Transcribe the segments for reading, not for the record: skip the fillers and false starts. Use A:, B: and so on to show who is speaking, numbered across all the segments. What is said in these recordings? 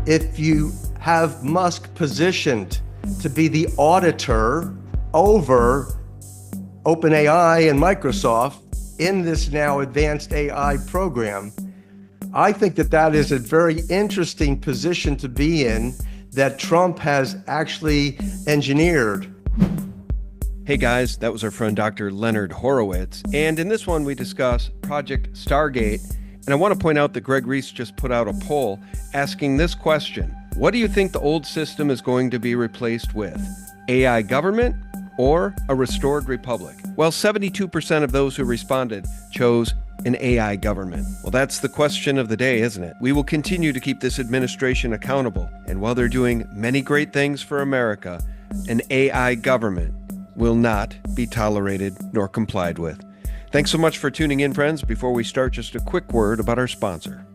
A: if you have Musk positioned to be the auditor over OpenAI and Microsoft in this now advanced AI program, I think that that is a very interesting position to be in that Trump has actually engineered.
B: Hey guys, that was our friend Dr. Leonard Horowitz, and in this one we discuss Project Stargate, and I want to point out that Greg Reese just put out a poll asking this question: what do you think the old system is going to be replaced with? AI government or a restored republic? Well, 72% of those who responded chose an AI government. Well, that's the question of the day, isn't it? We will continue to keep this administration accountable, and while they're doing many great things for America, an AI government will not be tolerated nor complied with. Thanks so much for tuning in, friends. Before we start, just a quick word about our sponsor.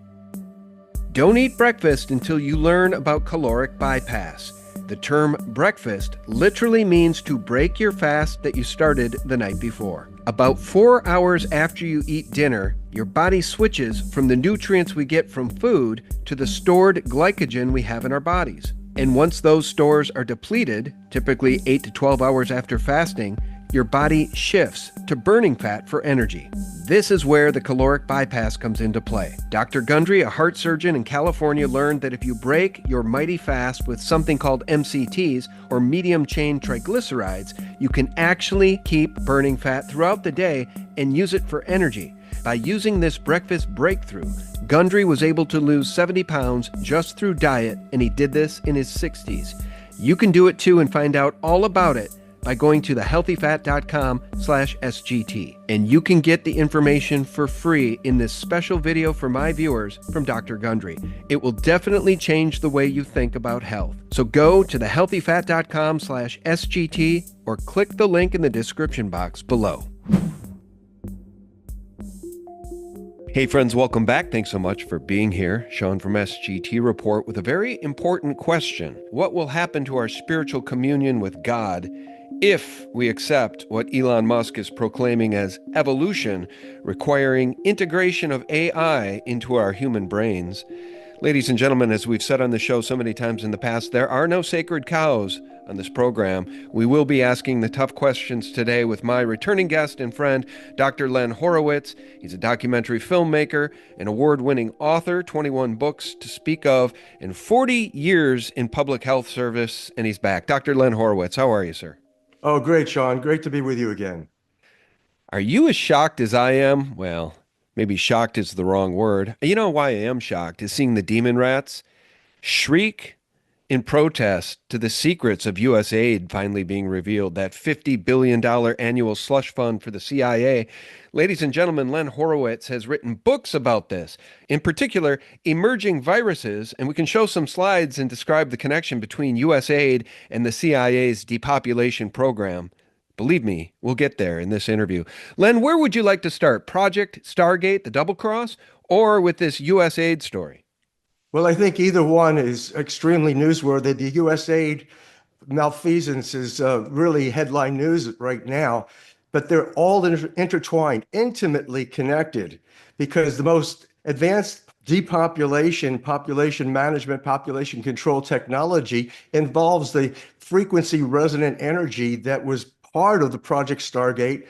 B: Don't eat breakfast until you learn about caloric bypass. The term breakfast literally means to break your fast that you started the night before. About 4 hours after you eat dinner, your body switches from the nutrients we get from food to the stored glycogen we have in our bodies. And once those stores are depleted, typically 8 to 12 hours after fasting, your body shifts to burning fat for energy. This is where the caloric bypass comes into play. Dr. Gundry, a heart surgeon in California, learned that if you break your mighty fast with something called MCTs, or medium-chain triglycerides, you can actually keep burning fat throughout the day and use it for energy. By using this breakfast breakthrough, Gundry was able to lose 70 pounds just through diet, and he did this in his 60s. You can do it too and find out all about it by going to thehealthyfat.com/SGT. And you can get the information for free in this special video for my viewers from Dr. Gundry. It will definitely change the way you think about health. So go to thehealthyfat.com/SGT or click the link in the description box below. Hey friends, welcome back. Thanks so much for being here. Sean from SGT Report with a very important question. What will happen to our spiritual communion with God if we accept what Elon Musk is proclaiming as evolution, requiring integration of AI into our human brains? Ladies and gentlemen, as we've said on the show so many times in the past, there are no sacred cows on this program. We will be asking the tough questions today with my returning guest and friend, Dr. Len Horowitz. He's a documentary filmmaker, an award-winning author, 21 books to speak of, and 40 years in public health service, and he's back. Dr. Len Horowitz, how are you, sir?
A: Oh, great, Sean. Great to be with you again.
B: Are you as shocked as I am? Well, maybe shocked is the wrong word. You know why I am shocked is seeing the demon rats shriek in protest to the secrets of U.S. aid finally being revealed, that $50 billion annual slush fund for the CIA. Ladies and gentlemen, Len Horowitz has written books about this, in particular, emerging viruses, and we can show some slides and describe the connection between U.S. aid and the CIA's depopulation program. Believe me, we'll get there in this interview. Len, where would you like to start? Project Stargate, the double cross, or with this U.S. aid story?
A: Well, I think either one is extremely newsworthy. The USAID malfeasance is really headline news right now, but they're all intertwined, intimately connected, because the most advanced depopulation, population management, population control technology involves the frequency resonant energy that was part of the Project Stargate,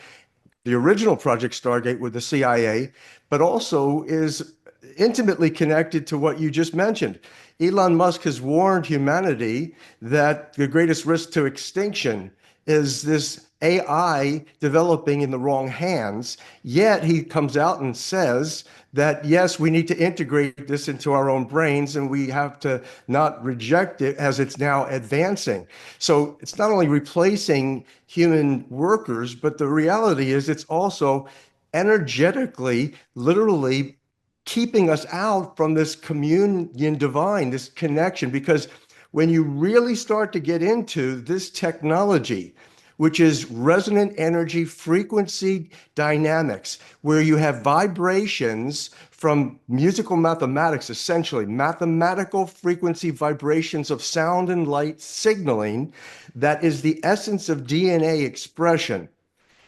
A: the original Project Stargate with the CIA, but also is intimately connected to what you just mentioned. Elon Musk has warned humanity that the greatest risk to extinction is this AI developing in the wrong hands. Yet he comes out and says that, yes, we need to integrate this into our own brains and we have to not reject it as it's now advancing. So it's not only replacing human workers, but the reality is it's also energetically, literally keeping us out from this communion divine, this connection. Because when you really start to get into this technology, which is resonant energy frequency dynamics, where you have vibrations from musical mathematics, essentially mathematical frequency vibrations of sound and light signaling, that is the essence of DNA expression.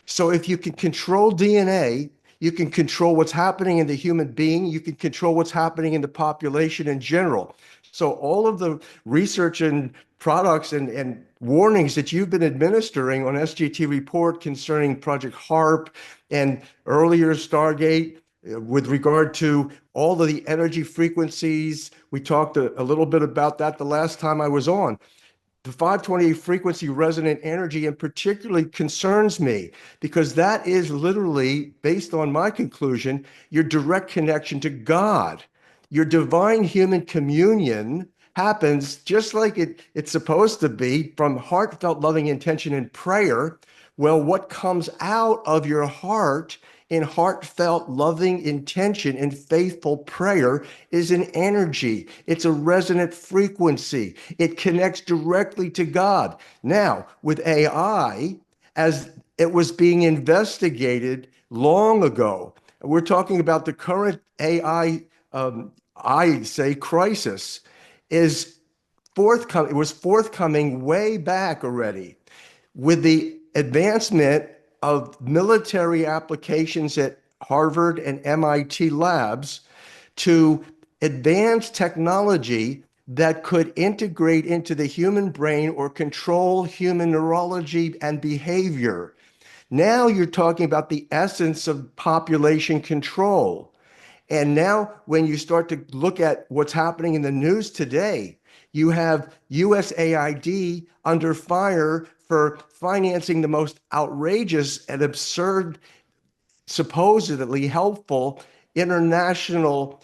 A: So if you can control DNA, you can control what's happening in the human being. You can control what's happening in the population in general. So all of the research and products and warnings that you've been administering on SGT report concerning Project HARP and earlier Stargate with regard to all of the energy frequencies, we talked a little bit about that the last time I was on. The 528 frequency resonant energy in particularly concerns me because that is literally, based on my conclusion, your direct connection to God. Your divine human communion happens just like it's supposed to be from heartfelt loving intention and prayer. Well, what comes out of your heart in heartfelt loving intention and faithful prayer is an energy. It's a resonant frequency. It connects directly to God. Now, with AI, as it was being investigated long ago, we're talking about the current AI, I say, crisis is forthcoming. It was forthcoming way back already with the advancement of military applications at Harvard and MIT labs to advanced technology that could integrate into the human brain or control human neurology and behavior. Now you're talking about the essence of population control. And now, when you start to look at what's happening in the news today, you have USAID under fire for financing the most outrageous and absurd, supposedly helpful international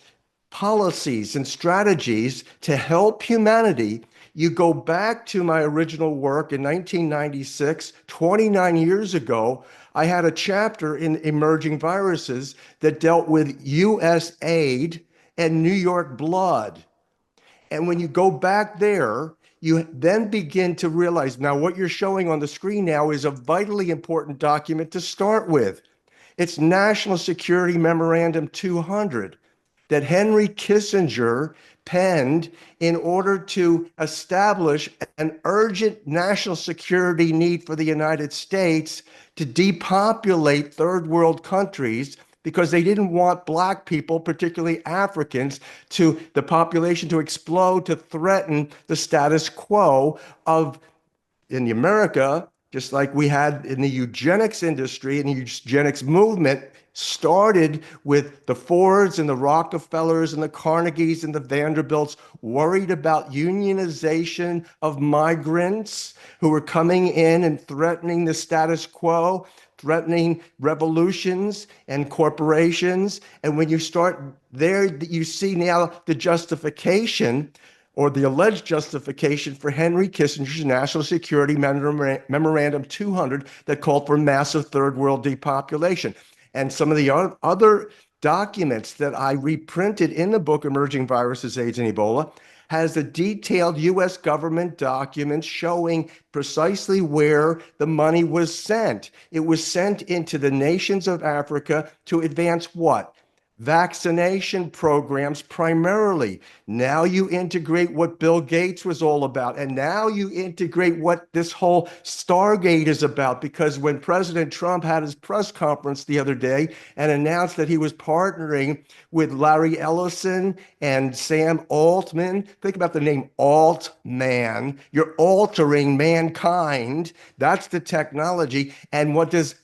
A: policies and strategies to help humanity. You go back to my original work in 1996, 29 years ago, I had a chapter in Emerging Viruses that dealt with US aid and New York blood. And when you go back there, you then begin to realize now what you're showing on the screen now is a vitally important document to start with. It's National Security Memorandum 200 that Henry Kissinger penned in order to establish an urgent national security need for the United States to depopulate third world countries because they didn't want Black people, particularly Africans, to the population to explode, to threaten the status quo of in America, just like we had in the eugenics industry and the eugenics movement started with the Fords and the Rockefellers and the Carnegies and the Vanderbilts worried about unionization of migrants who were coming in and threatening the status quo, threatening revolutions and corporations. And when you start there, you see now the justification or the alleged justification for Henry Kissinger's National Security Memorandum 200 that called for massive third world depopulation. And some of the other documents that I reprinted in the book, Emerging Viruses, AIDS, and Ebola, has the detailed US government documents showing precisely where the money was sent. It was sent into the nations of Africa to advance what? Vaccination programs primarily. Now you integrate what Bill Gates was all about. And now you integrate what this whole Stargate is about. Because when President Trump had his press conference the other day and announced that he was partnering with Larry Ellison and Sam Altman, think about the name Altman. You're altering mankind. That's the technology. And what does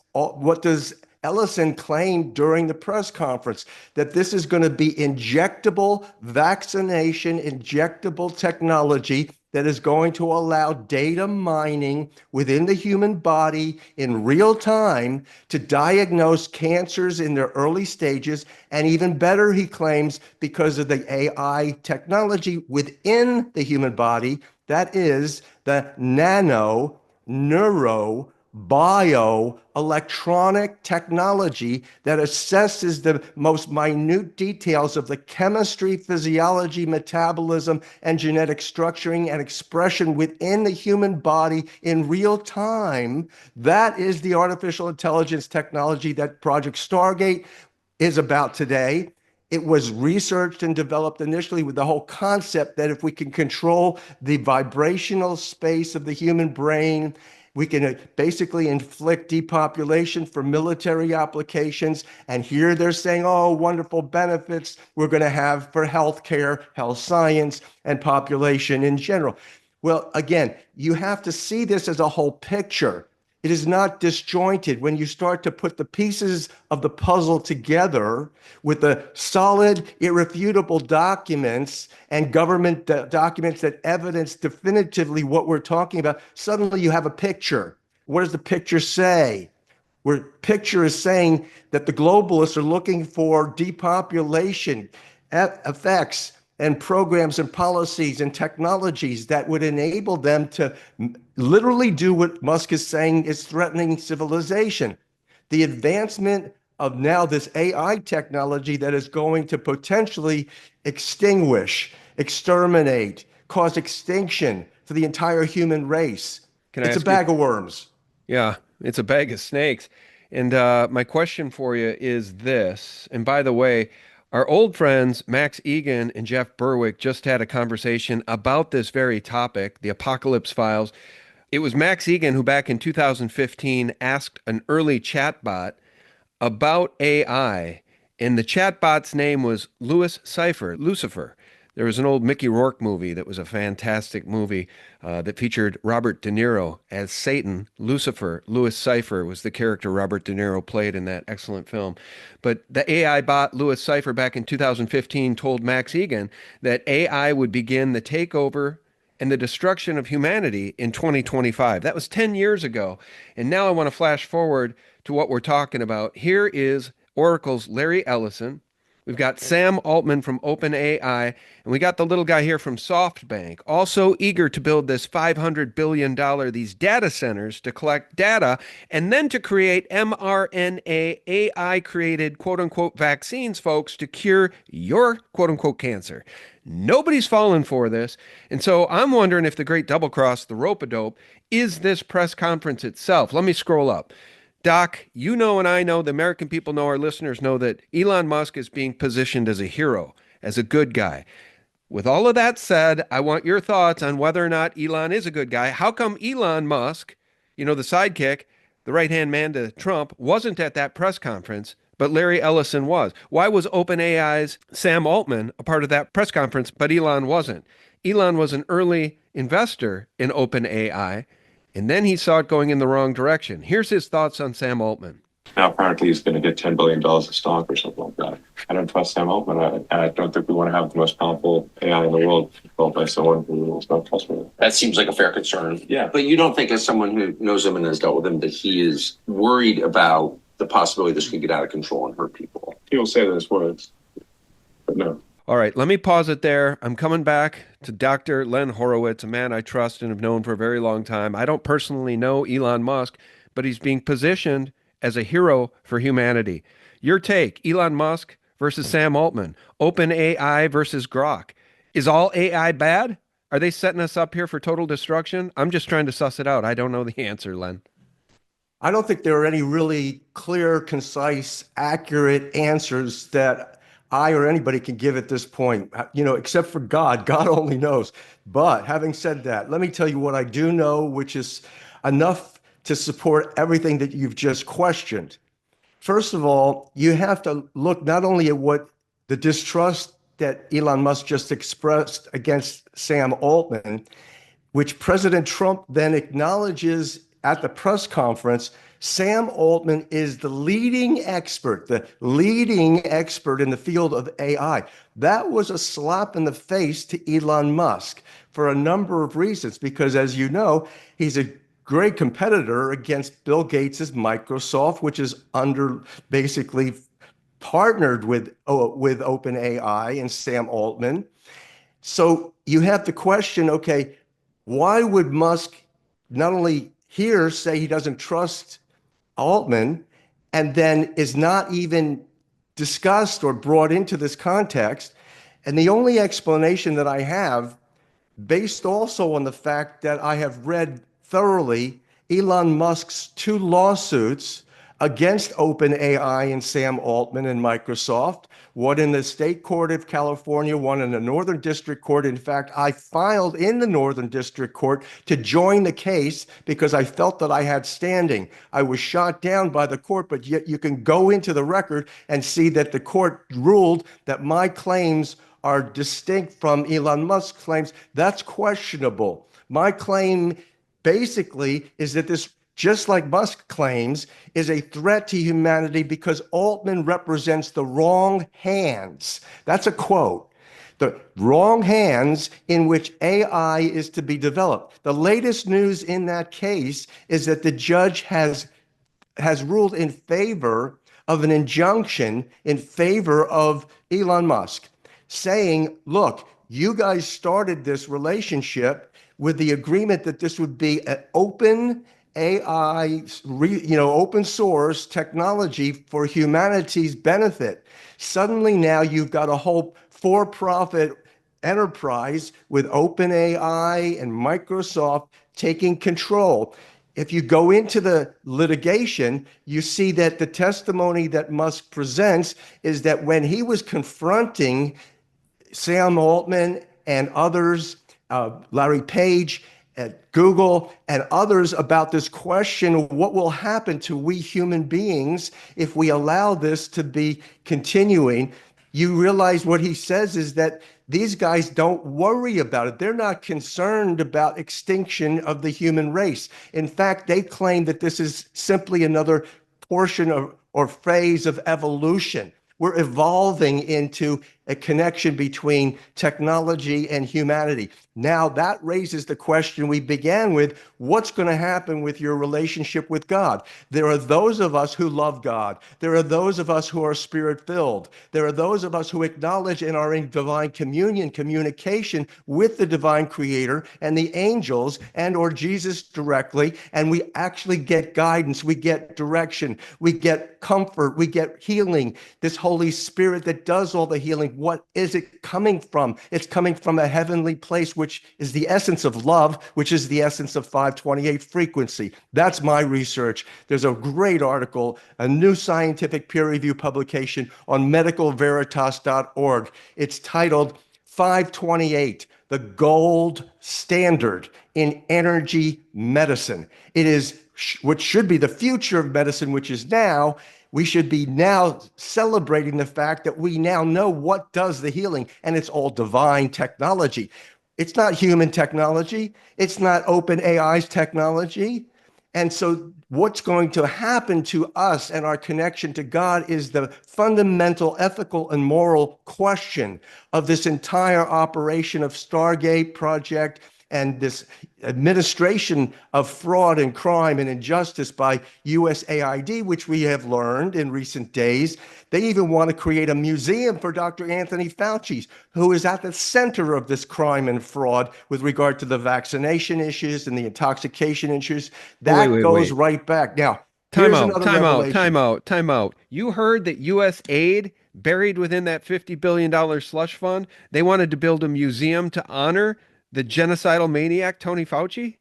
A: Ellison claimed during the press conference? That this is going to be injectable vaccination, injectable technology that is going to allow data mining within the human body in real time to diagnose cancers in their early stages. And even better, he claims, because of the AI technology within the human body, that is the nano, neuro, bioelectronic technology that assesses the most minute details of the chemistry, physiology, metabolism, and genetic structuring and expression within the human body in real time. That is the artificial intelligence technology that Project Stargate is about today. It was researched and developed initially with the whole concept that if we can control the vibrational space of the human brain We can basically inflict depopulation for military applications. And here they're saying, oh, wonderful benefits we're going to have for healthcare, health science, and population in general. Well, again, you have to see this as a whole picture. It is not disjointed. When you start to put the pieces of the puzzle together with the solid, irrefutable documents and government documents that evidence definitively what we're talking about, suddenly you have a picture. What does the picture say? Where picture is saying that the globalists are looking for depopulation effects and programs and policies and technologies that would enable them to literally do what Musk is saying is threatening civilization. The advancement of now this AI technology that is going to potentially extinguish, exterminate, cause extinction for the entire human race. It's a bag of worms.
B: Yeah, it's a bag of snakes. And my question for you is this. And by the way, our old friends Max Egan and Jeff Berwick just had a conversation about this very topic, the Apocalypse Files. It was Max Egan who back in 2015 asked an early chatbot about AI, and the chatbot's name was Louis Cypher, Lucifer. There was an old Mickey Rourke movie that was a fantastic movie that featured Robert De Niro as Satan. Lucifer, Louis Cypher was the character Robert De Niro played in that excellent film. But the AI bot Louis Cypher back in 2015 told Max Egan that AI would begin the takeover and the destruction of humanity in 2025. That was 10 years ago. And now I want to flash forward to what we're talking about. Here is Oracle's Larry Ellison. We've got Sam Altman from OpenAI, and we got the little guy here from SoftBank, also eager to build this $500 billion, these data centers to collect data, and then to create mRNA AI-created quote-unquote vaccines, folks, to cure your quote-unquote cancer. Nobody's fallen for this, and so I'm wondering if the great double cross, the rope-a-dope, is this press conference itself. Let me scroll up. Doc, you know and I know, the American people know, our listeners know that Elon Musk is being positioned as a hero, as a good guy. With all of that said, I want your thoughts on whether or not Elon is a good guy. How come Elon Musk, the sidekick, the right-hand man to Trump, wasn't at that press conference, but Larry Ellison was? Why was OpenAI's Sam Altman a part of that press conference, but Elon wasn't? Elon was an early investor in OpenAI, and then he saw it going in the wrong direction. Here's his thoughts on Sam Altman.
C: Now, apparently, he's going to get $10 billion of stock or something like that. I don't trust Sam Altman. I don't think we want to have the most powerful AI in the world built by someone who is not trustworthy.
D: That seems like a fair concern.
C: Yeah.
D: But you don't think, as someone who knows him and has dealt with him, that he is worried about the possibility this could get out of control and hurt people?
C: He will say those words, but no.
B: All right, let me pause it there. I'm coming back to Dr. Len Horowitz, a man I trust and have known for a very long time. I don't personally know Elon Musk, but he's being positioned as a hero for humanity. Your take, Elon Musk versus Sam Altman, OpenAI versus Grok. Is all AI bad? Are they setting us up here for total destruction? I'm just trying to suss it out. I don't know the answer, Len.
A: I don't think there are any really clear, concise, accurate answers that I or anybody can give at this point, except for God. God only knows. But having said that, let me tell you what I do know, which is enough to support everything that you've just questioned. First of all, you have to look not only at what the distrust that Elon Musk just expressed against Sam Altman, which President Trump then acknowledges at the press conference. Sam Altman is the leading expert in the field of AI. That was a slap in the face to Elon Musk for a number of reasons, because as you know, he's a great competitor against Bill Gates's Microsoft, which is basically partnered with OpenAI and Sam Altman. So you have to question, okay, why would Musk not only here say he doesn't trust Altman, and then is not even discussed or brought into this context? And the only explanation that I have, based also on the fact that I have read thoroughly Elon Musk's two lawsuits against OpenAI and Sam Altman and Microsoft, one in the State Court of California, one in the Northern District Court. In fact, I filed in the Northern District Court to join the case because I felt that I had standing. I was shot down by the court, but yet you can go into the record and see that the court ruled that my claims are distinct from Elon Musk's claims. That's questionable. My claim basically is that this, just like Musk claims, is a threat to humanity because Altman represents the wrong hands. That's a quote. The wrong hands in which AI is to be developed. The latest news in that case is that the judge has ruled in favor of an injunction in favor of Elon Musk, saying, look, you guys started this relationship with the agreement that this would be an open AI, open source technology for humanity's benefit. Suddenly now you've got a whole for-profit enterprise with OpenAI and Microsoft taking control. If you go into the litigation, you see that the testimony that Musk presents is that when he was confronting Sam Altman and others, Larry Page at Google and others, about this question of what will happen to we human beings if we allow this to be continuing, you realize what he says is that these guys don't worry about it. They're not concerned about extinction of the human race. In fact, they claim that this is simply another portion of or phase of evolution. We're evolving into a connection between technology and humanity. Now that raises the question we began with: what's going to happen with your relationship with God? There are those of us who love God. There are those of us who are spirit-filled. There are those of us who acknowledge and are in divine communication with the divine creator and the angels and or Jesus directly, and we actually get guidance, we get direction, we get comfort, we get healing. This Holy Spirit that does all the healing, what is it coming from? It's coming from a heavenly place, which is the essence of love, which is the essence of 528 frequency. That's my research. There's a great article, a new scientific peer-reviewed publication on medicalveritas.org. It's titled 528, the gold standard in energy medicine. It is what should be the future of medicine, which is now. We should be now celebrating the fact that we now know what does the healing, and it's all divine technology. It's not human technology. It's not OpenAI's technology. And so what's going to happen to us and our connection to God is the fundamental ethical and moral question of this entire operation of Stargate project and this administration of fraud and crime and injustice by USAID, which we have learned in recent days. They even want to create a museum for Dr. Anthony Fauci, who is at the center of this crime and fraud with regard to the vaccination issues and the intoxication issues. That goes right back. Now,
B: Time out. You heard that U.S. aid buried within that $50 billion slush fund, they wanted to build a museum to honor the genocidal maniac, Tony Fauci?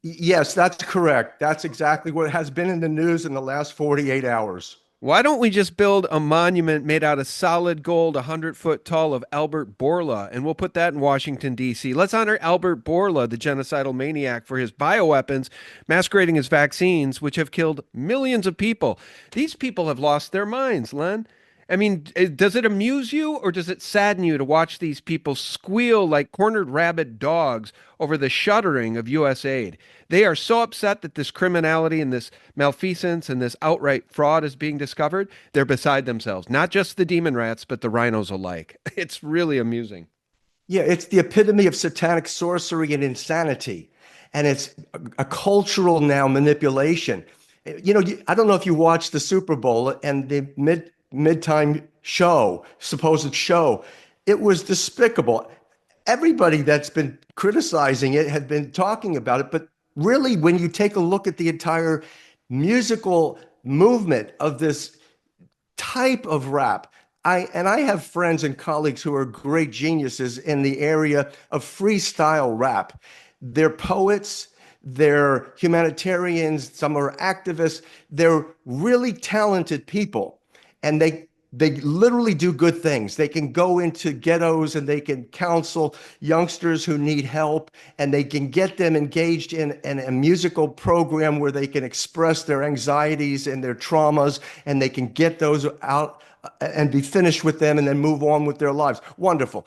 A: Yes, that's correct. That's exactly what has been in the news in the last 48 hours.
B: Why don't we just build a monument made out of solid gold, 100-foot tall, of Albert Bourla, and we'll put that in Washington, D.C. Let's honor Albert Bourla, the genocidal maniac, for his bioweapons masquerading as vaccines, which have killed millions of people. These people have lost their minds, Len. I mean, does it amuse you or does it sadden you to watch these people squeal like cornered rabid dogs over the shuttering of U.S. aid? They are so upset that this criminality and this malfeasance and this outright fraud is being discovered. They're beside themselves, not just the demon rats, but the rhinos alike. It's really amusing.
A: Yeah, it's the epitome of satanic sorcery and insanity. And it's a cultural now manipulation. You know, I don't know if you watched the Super Bowl and the midtime show, supposed show. It was despicable. Everybody that's been criticizing it had been talking about it, but really when you take a look at the entire musical movement of this type of rap, I have friends and colleagues who are great geniuses in the area of freestyle rap. They're poets, they're humanitarians, some are activists. They're really talented people, and they literally do good things. They can go into ghettos and they can counsel youngsters who need help, and they can get them engaged in a musical program where they can express their anxieties and their traumas, and they can get those out and be finished with them and then move on with their lives. Wonderful.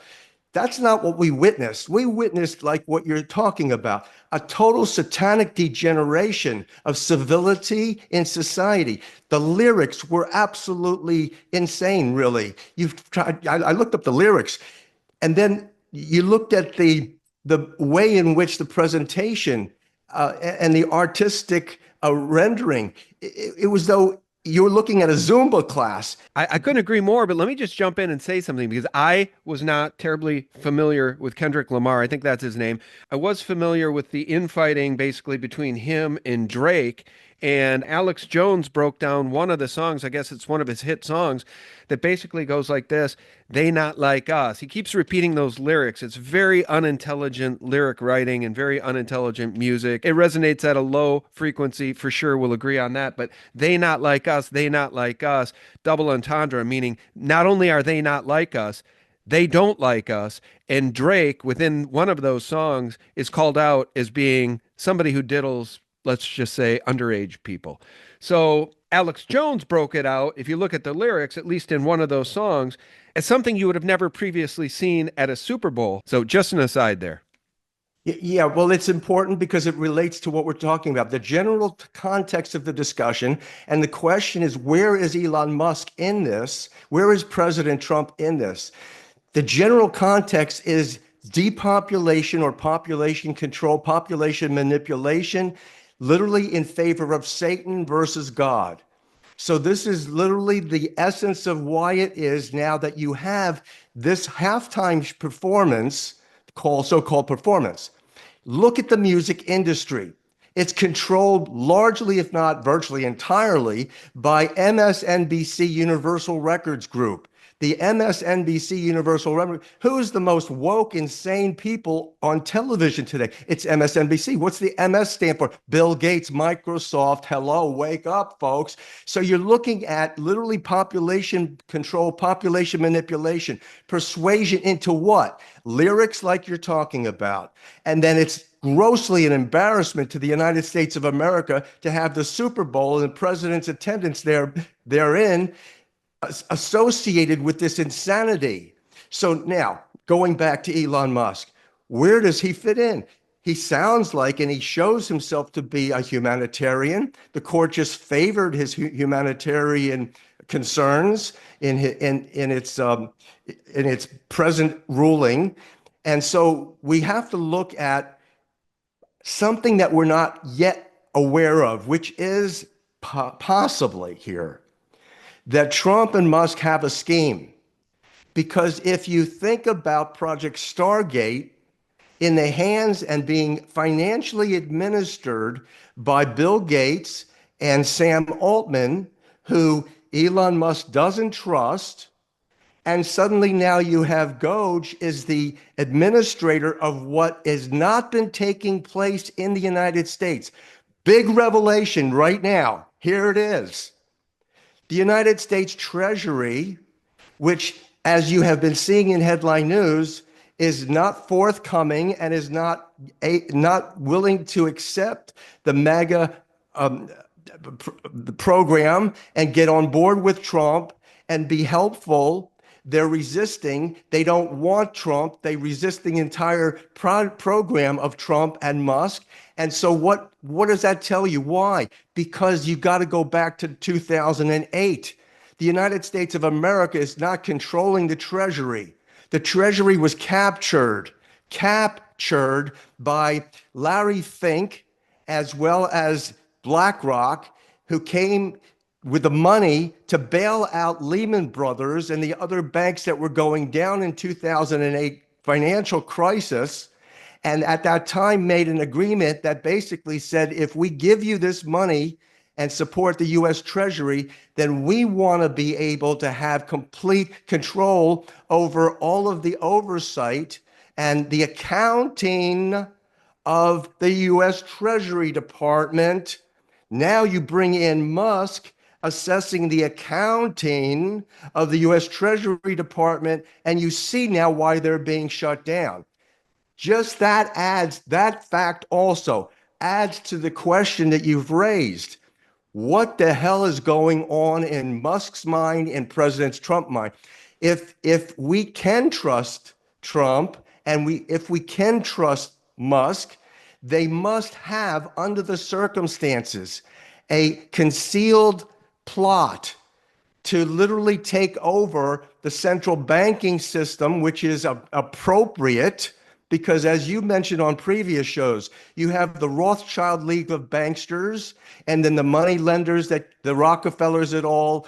A: That's not what we witnessed. We witnessed, like what you're talking about, a total satanic degeneration of civility in society. The lyrics were absolutely insane, really. I looked up the lyrics, and then you looked at the way in which the presentation and the artistic rendering. It was though you were looking at a Zumba class.
B: I couldn't agree more, but let me just jump in and say something because I was not terribly familiar with Kendrick Lamar. I think that's his name. I was familiar with the infighting basically between him and Drake. And Alex Jones broke down one of the songs, I guess it's one of his hit songs, that basically goes like this: "They not like us." He keeps repeating those lyrics. It's very unintelligent lyric writing and very unintelligent music. It resonates at a low frequency, for sure, we'll agree on that. But they not like us, they not like us, double entendre, meaning not only are they not like us, they don't like us. And Drake, within one of those songs, is called out as being somebody who diddles, let's just say, underage people. So Alex Jones broke it out, if you look at the lyrics, at least in one of those songs, as something you would have never previously seen at a Super Bowl. So just an aside there.
A: Yeah, well, it's important because it relates to what we're talking about, the general context of the discussion. And the question is, where is Elon Musk in this? Where is President Trump in this? The general context is depopulation or population control, population manipulation, literally in favor of Satan versus God. So this is literally the essence of why it is now that you have this halftime performance, so-called performance. Look at the music industry. It's controlled largely, if not virtually entirely, by MSNBC Universal Records Group. The MSNBC Universal Records, who's the most woke, insane people on television today? It's MSNBC. What's the MS stand for? Bill Gates, Microsoft. Hello, wake up, folks. So you're looking at literally population control, population manipulation, persuasion into what? Lyrics like you're talking about. And then it's grossly an embarrassment to the United States of America to have the Super Bowl and the president's attendance therein associated with this insanity. So now, going back to Elon Musk, where does he fit in? He sounds like, and he shows himself to be, a humanitarian. The court just favored his humanitarian concerns in its present ruling. And so we have to look at something that we're not yet aware of, which is possibly here, that Trump and Musk have a scheme. Because if you think about Project Stargate in the hands and being financially administered by Bill Gates and Sam Altman, who Elon Musk doesn't trust, and suddenly now you have Doge is the administrator of what has not been taking place in the United States. Big revelation right now. Here it is. The United States Treasury, which, as you have been seeing in headline news, is not forthcoming and is not willing to accept the MAGA program and get on board with Trump and be helpful. They're resisting. They don't want Trump. They resist the entire program of Trump and Musk. And so what does that tell you? Why? Because you got to go back to 2008. The United States of America is not controlling the Treasury. The Treasury was captured by Larry Fink as well as BlackRock, who came with the money to bail out Lehman Brothers and the other banks that were going down in 2008 financial crisis. And at that time made an agreement that basically said, if we give you this money and support the US Treasury, then we want to be able to have complete control over all of the oversight and the accounting of the US Treasury Department. Now you bring in Musk assessing the accounting of the US Treasury Department, and you see now why they're being shut down. Just that fact also adds to the question that you've raised. What the hell is going on in Musk's mind and President Trump's mind? If we can trust Trump and if we can trust Musk, they must have, under the circumstances, a concealed plot to literally take over the central banking system, which is appropriate because, as you mentioned on previous shows, you have the Rothschild League of banksters and then the money lenders, that the Rockefellers et al.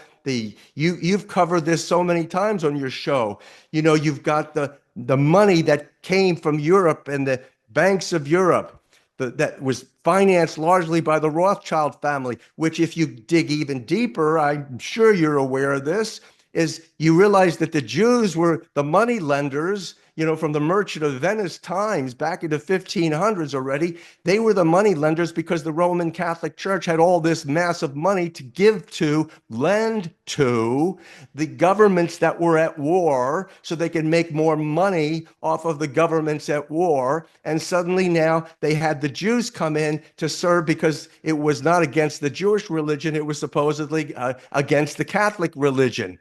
A: You've covered this so many times on your show. You know, you've got the money that came from Europe and the banks of Europe that was financed largely by the Rothschild family, which, if you dig even deeper, I'm sure you're aware of this, is you realize that the Jews were the money lenders, you know, from the Merchant of Venice times back in the 1500s already. They were the money lenders because the Roman Catholic Church had all this massive money to give to, lend to the governments that were at war so they could make more money off of the governments at war. And suddenly now they had the Jews come in to serve because it was not against the Jewish religion, it was supposedly against the Catholic religion.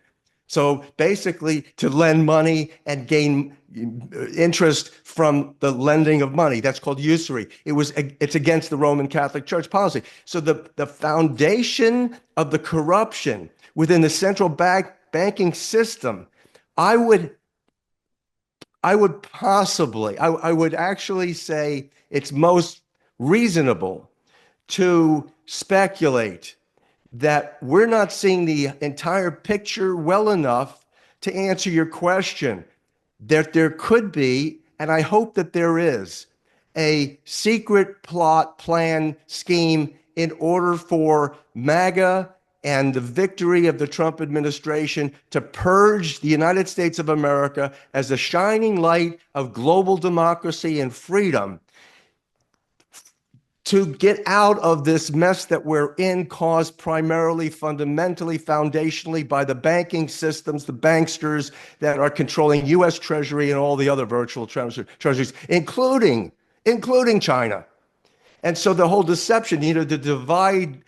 A: So basically, to lend money and gain interest from the lending of money, that's called usury. It's against the Roman Catholic Church policy. So the foundation of the corruption within the central banking system, I would actually say it's most reasonable to speculate that we're not seeing the entire picture well enough to answer your question. That there could be, and I hope that there is, a secret plot, plan, scheme in order for MAGA and the victory of the Trump administration to purge the United States of America as a shining light of global democracy and freedom, to get out of this mess that we're in, caused primarily, fundamentally, foundationally by the banking systems, the banksters that are controlling U.S. Treasury and all the other virtual treasuries, including China. And so the whole deception, you know, to divide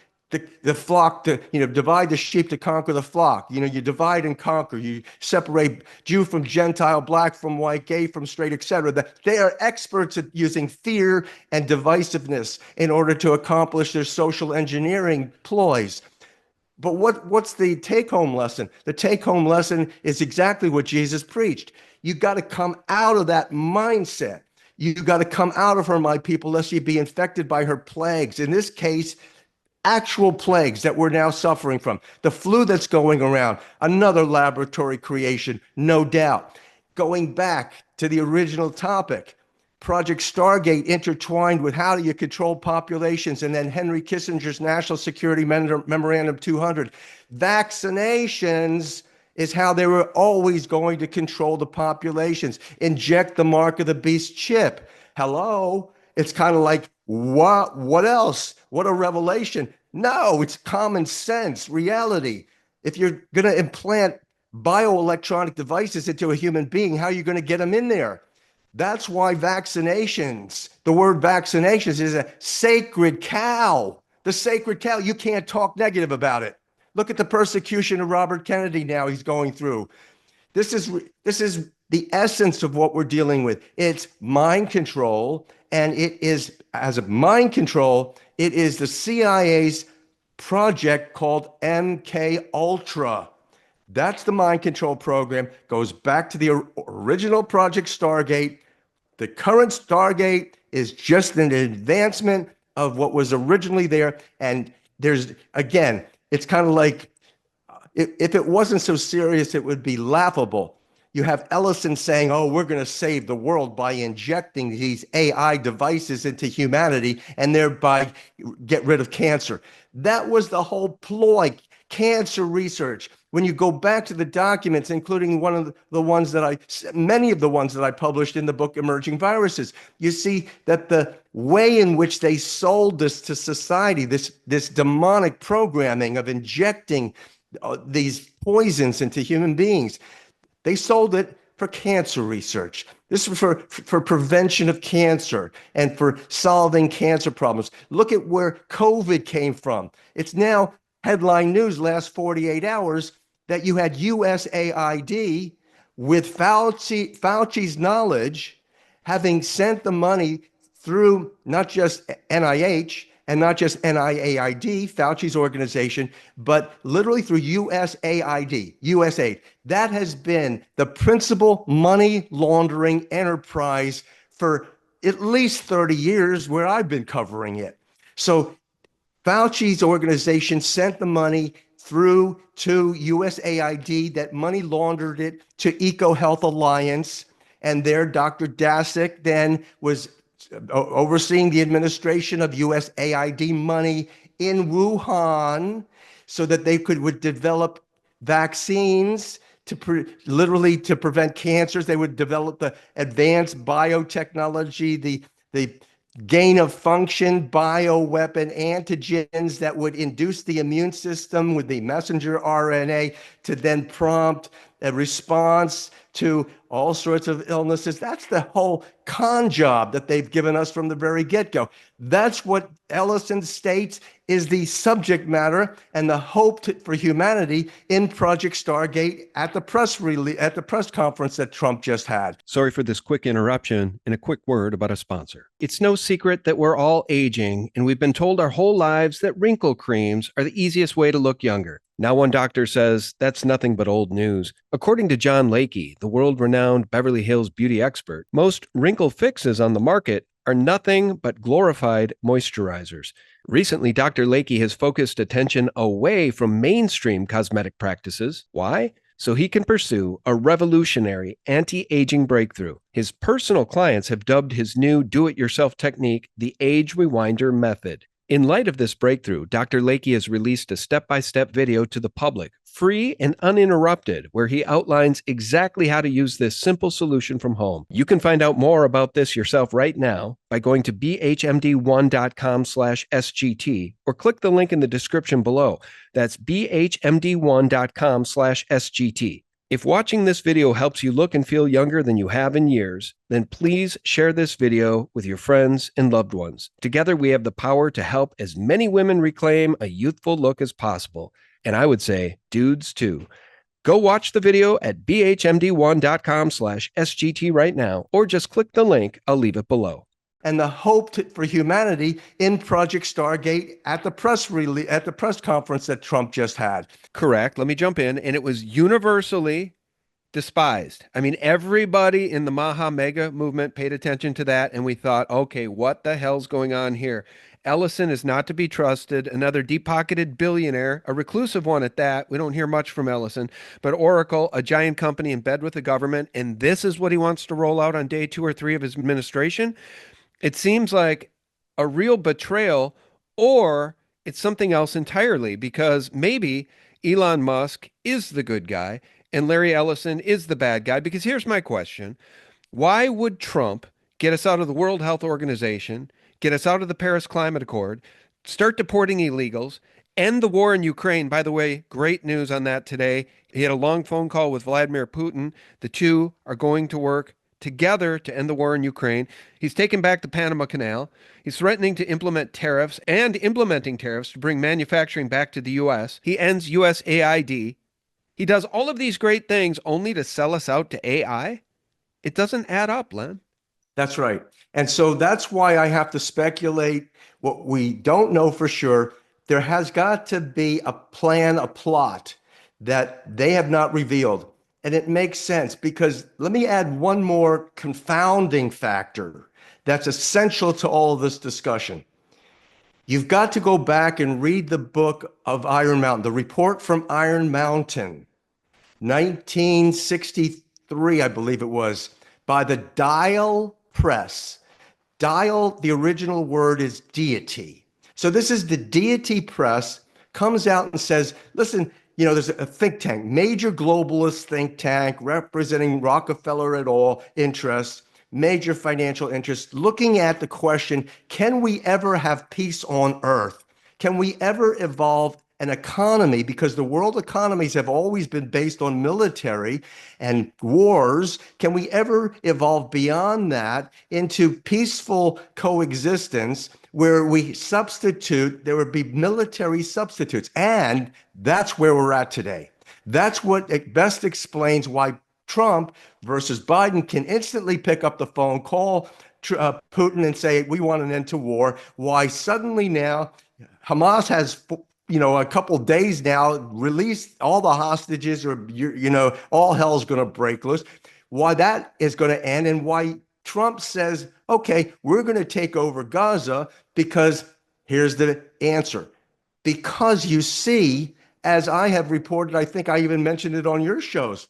A: the flock, divide the sheep to conquer the flock. You know, you divide and conquer. You separate Jew from Gentile, black from white, gay from straight, etc. They are experts at using fear and divisiveness in order to accomplish their social engineering ploys. But what's the take-home lesson? The take-home lesson is exactly what Jesus preached. You got to come out of that mindset. You got to come out of her, my people, lest you be infected by her plagues. In this case, actual plagues that we're now suffering from. The flu that's going around, another laboratory creation, no doubt. Going back to the original topic, Project Stargate intertwined with how do you control populations, and then Henry Kissinger's National Security Memorandum 200. Vaccinations is how they were always going to control the populations. Inject the mark of the beast chip. Hello? It's kind of like, what else? What a revelation. No, it's common sense, reality. If you're going to implant bioelectronic devices into a human being, how are you going to get them in there? That's why vaccinations, the word vaccinations is a sacred cow. The sacred cow, you can't talk negative about it. Look at the persecution of Robert Kennedy now he's going through. This is the essence of what we're dealing with. It's mind control, and it is, as a mind control, it is the CIA's project called MK Ultra. That's the mind control program. Goes back to the original Project Stargate. The current Stargate is just an advancement of what was originally there. And there's, again, it's kind of like, if it wasn't so serious, it would be laughable. You have Ellison saying, oh, we're going to save the world by injecting these AI devices into humanity and thereby get rid of cancer. That was the whole ploy. cancer research. When you go back to the documents, including many of the ones that I published in the book Emerging Viruses, you see that the way in which they sold this to society, this demonic programming of injecting these poisons into human beings, they sold it for cancer research. This is for prevention of cancer and for solving cancer problems. Look at where COVID came from. It's now headline news last 48 hours that you had USAID with Fauci's knowledge, having sent the money through not just NIH and not just NIAID, Fauci's organization, but literally through USAID. That has been the principal money laundering enterprise for at least 30 years where I've been covering it. So Fauci's organization sent the money through to USAID, that money laundered it to EcoHealth Alliance, and there Dr. Daszak then was overseeing the administration of USAID money in Wuhan so that they would develop vaccines literally to prevent cancers. They would develop the advanced biotechnology, the gain of function bioweapon antigens that would induce the immune system with the messenger RNA to then prompt a response to all sorts of illnesses. That's the whole con job that they've given us from the very get-go. That's what Ellison states is the subject matter and the hope for humanity in Project Stargate at the press conference that Trump just had.
B: Sorry for this quick interruption and a quick word about a sponsor. It's no secret that we're all aging, and we've been told our whole lives that wrinkle creams are the easiest way to look younger. Now one doctor says that's nothing but old news. According to John Lakey, the world-renowned Beverly Hills beauty expert, most wrinkle fixes on the market are nothing but glorified moisturizers. Recently, Dr. Lakey has focused attention away from mainstream cosmetic practices. Why? So he can pursue a revolutionary anti-aging breakthrough. His personal clients have dubbed his new do-it-yourself technique the Age Rewinder method. In light of this breakthrough, Dr. Lakey has released a step-by-step video to the public, free and uninterrupted, where he outlines exactly how to use this simple solution from home. You can find out more about this yourself right now by going to bhmd1.com/SGT or click the link in the description below. That's bhmd1.com/SGT. If watching this video helps you look and feel younger than you have in years, then please share this video with your friends and loved ones. Together, we have the power to help as many women reclaim a youthful look as possible. And I would say dudes too. Go watch the video at bhmd1.com/SGT right now, or just click the link. I'll leave it below.
A: And the hope for humanity in Project Stargate at the press conference that Trump just had.
B: Correct. Let me jump in. And it was universally despised. I mean, everybody in the Maha Mega movement paid attention to that, and we thought, okay, what the hell's going on here? Ellison is not to be trusted, another deep-pocketed billionaire, a reclusive one at that. We don't hear much from Ellison, but Oracle, a giant company in bed with the government, and this is what he wants to roll out on day 2 or 3 of his administration. It seems like a real betrayal, or it's something else entirely, because maybe Elon Musk is the good guy and Larry Ellison is the bad guy. Because here's my question. Why would Trump get us out of the World Health Organization, get us out of the Paris Climate Accord, start deporting illegals, end the war in Ukraine? By the way, great news on that today. He had a long phone call with Vladimir Putin. The two are going to work together to end the war in Ukraine. He's taken back the Panama Canal. He's threatening to implement tariffs and implementing tariffs to bring manufacturing back to the U.S. He ends USAID. He does all of these great things only to sell us out to AI. It doesn't add up, Len.
A: That's right. And so that's why I have to speculate what we don't know for sure. There has got to be a plan, a plot that they have not revealed. And it makes sense because let me add one more confounding factor that's essential to all of this discussion. You've got to go back and read the book of Iron Mountain, the report from Iron Mountain, 1963, I believe it was, by the Dial Press. Dial, the original word is deity. So this is the deity press comes out and says, listen, there's a think tank, major globalist think tank representing Rockefeller et al. Interests, major financial interests, looking at the question, can we ever have peace on Earth? Can we ever evolve an economy? Because the world economies have always been based on military and wars. Can we ever evolve beyond that into peaceful coexistence where we substitute, there would be military substitutes? And that's where we're at today. That's what best explains why Trump versus Biden can instantly pick up the phone, call Putin and say, we want an end to war. Why suddenly now Hamas has, a couple days now released all the hostages, or, all hell's going to break loose. Why that is going to end, and why Trump says, okay, we're going to take over Gaza, because here's the answer. Because you see, as I have reported, I think I even mentioned it on your shows,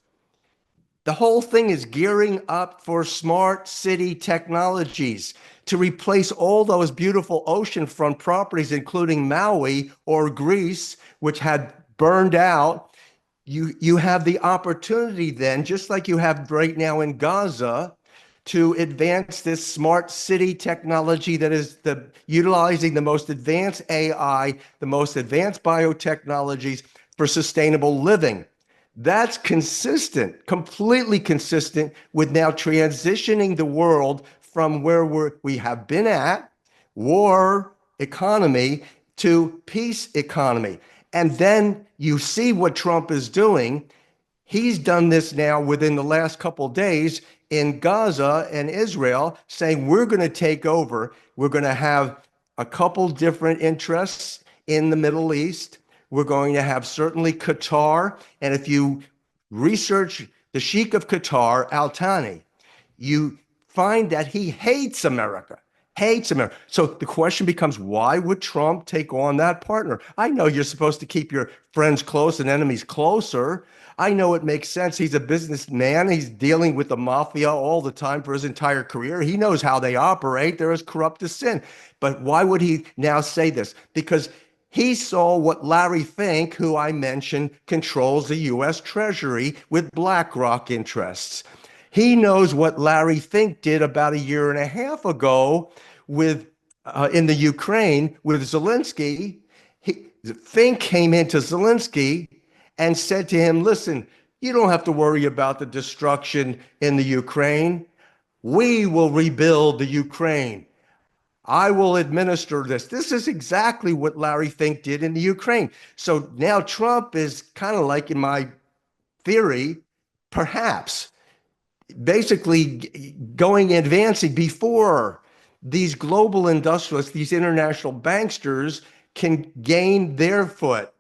A: the whole thing is gearing up for smart city technologies to replace all those beautiful oceanfront properties, including Maui or Greece, which had burned out. You have the opportunity then, just like you have right now in Gaza, to advance this smart city technology that is utilizing the most advanced AI, the most advanced biotechnologies for sustainable living. That's consistent, completely consistent with now transitioning the world from where we have been at, war economy, to peace economy. And then you see what Trump is doing. He's done this now within the last couple of days in Gaza and Israel, saying we're going to take over. We're going to have a couple different interests in the Middle East. We're going to have certainly Qatar. And if you research the Sheikh of Qatar, Al Thani, you find that he hates America. So the question becomes, why would Trump take on that partner? I know you're supposed to keep your friends close and enemies closer. I know it makes sense. He's a businessman. He's dealing with the mafia all the time for his entire career. He knows how they operate. They're as corrupt as sin. But why would he now say this? Because he saw what Larry Fink, who I mentioned, controls the U.S. Treasury with BlackRock interests. He knows what Larry Fink did about a year and a half ago with in the Ukraine with Zelensky. Fink came into Zelensky and said to him, listen, you don't have to worry about the destruction in the Ukraine. We will rebuild the Ukraine. I will administer this. This is exactly what Larry Fink did in the Ukraine. So now Trump is kind of like, in my theory, perhaps basically advancing before these global industrialists, these international banksters can gain their foot